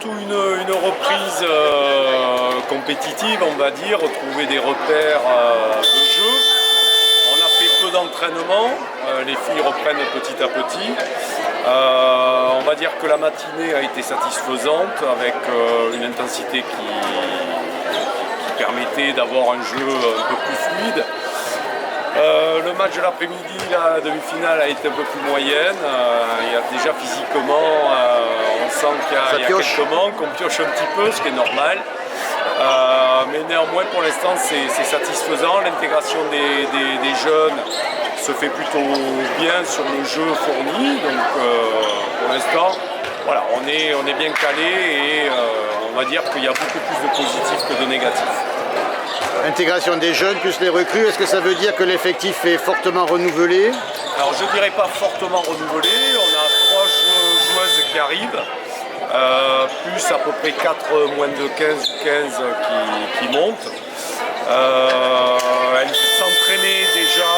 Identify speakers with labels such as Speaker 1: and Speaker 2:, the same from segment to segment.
Speaker 1: surtout une reprise compétitive, on va dire, retrouver des repères de jeu. On a fait peu d'entraînement, les filles reprennent petit à petit. On va dire que la matinée a été satisfaisante avec une intensité qui permettait d'avoir un jeu un peu plus fluide. Le match de l'après-midi, la demi-finale a été un peu plus moyenne. Il y a déjà physiquement, on sent qu'il y a quelques manques, qu'on pioche un petit peu, ce qui est normal. Mais néanmoins, pour l'instant, c'est satisfaisant. L'intégration des jeunes se fait plutôt bien sur le jeu fourni. Donc, pour l'instant, voilà, on est bien calé et on va dire qu'il y a beaucoup plus de positifs que de négatifs.
Speaker 2: Intégration des jeunes plus les recrues, est-ce que ça veut dire que l'effectif est fortement renouvelé?
Speaker 1: Alors je ne dirais pas fortement renouvelé, on a 3 joueuses qui arrivent, plus à peu près 4 moins de 15 qui montent. Elles s'entraînaient déjà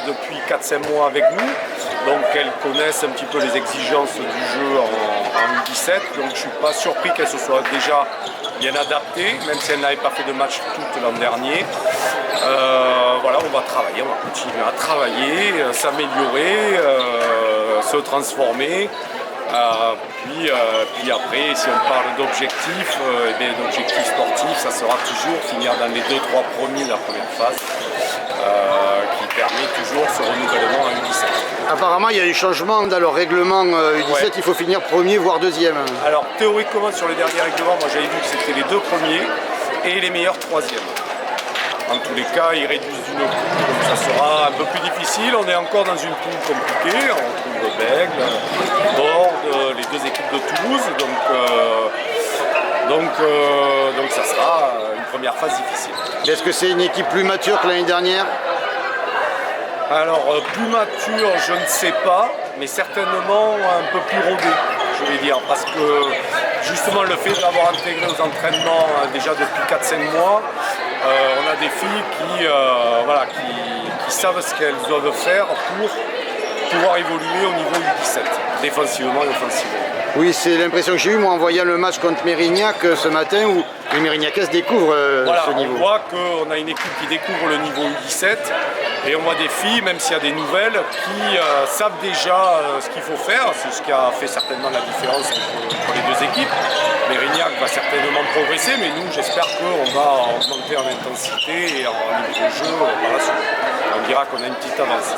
Speaker 1: depuis 4-5 mois avec nous, donc elles connaissent un petit peu les exigences du jeu en U17, donc je ne suis pas surpris qu'elles se soient déjà bien adaptées, même si elles n'avaient pas fait de match tout l'an dernier. Voilà, on va travailler, on va continuer à travailler, s'améliorer, se transformer. Puis après, si on parle d'objectifs, d'objectifs sportifs, ça sera toujours finir dans les 2-3 premiers de la première phase, qui permet toujours ce renouvellement à U17.
Speaker 2: Apparemment, il y a eu changement dans leur règlement U17, ouais. Il faut finir premier, voire deuxième.
Speaker 1: Alors, théoriquement, sur les derniers règlements, moi j'avais vu que c'était les 2 premiers et les meilleurs 3e. En tous les cas, ils réduisent d'une poule, donc ça sera un peu plus difficile. On est encore dans une poule compliquée, on retrouve Bègle, Borde, les 2 équipes de Toulouse, donc ça sera une première phase difficile.
Speaker 2: Est-ce que c'est une équipe plus mature que l'année dernière?
Speaker 1: Alors, plus mature, je ne sais pas, mais certainement un peu plus rodée, je vais dire, parce que justement le fait d'avoir intégré aux entraînements déjà depuis 4-5 mois, on a des filles qui savent ce qu'elles doivent faire pour pouvoir évoluer au niveau U17, défensivement et offensivement.
Speaker 2: Oui, c'est l'impression que j'ai eue moi en voyant le match contre Mérignac ce matin où les Mérignacaises découvrent ce niveau.
Speaker 1: On voit qu'on a une équipe qui découvre le niveau U17 et on voit des filles, même s'il y a des nouvelles, qui savent déjà ce qu'il faut faire. C'est ce qui a fait certainement la différence entre les 2 équipes. Mérignac va certainement progresser, mais nous, j'espère qu'on va augmenter en intensité et en niveau de jeu par la suite. On dira qu'on a une petite avance.